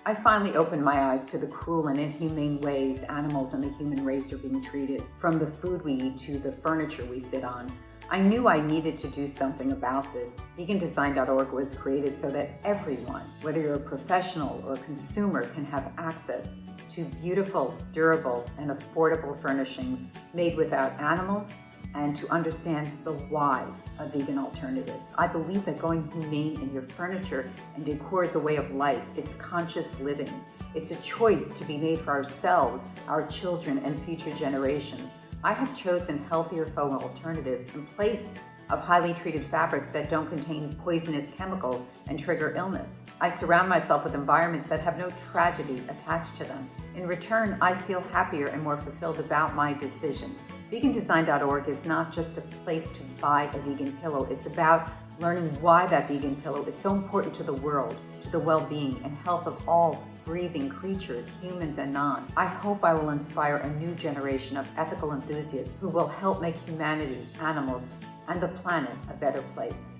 I finally opened my eyes to the cruel and inhumane ways animals and the human race are being treated, from the food we eat to the furniture we sit on. I knew I needed to do something about this. Vegandesign.org was created so that everyone, whether you're a professional or a consumer, can have access to beautiful, durable, and affordable furnishings made without animals, and to understand the why of vegan alternatives. I believe that going humane in your furniture and decor is a way of life. It's conscious living. It's a choice to be made for ourselves, our children, and future generations. I have chosen healthier faux alternatives in place of highly treated fabrics that don't contain poisonous chemicals and trigger illness. I surround myself with environments that have no tragedy attached to them. In return, I feel happier and more fulfilled about my decisions. Vegandesign.org is not just a place to buy a vegan pillow. It's about learning why that vegan pillow is so important to the world, to the well-being and health of all breathing creatures, humans and non. I hope I will inspire a new generation of ethical enthusiasts who will help make humanity, animals, and the planet a better place.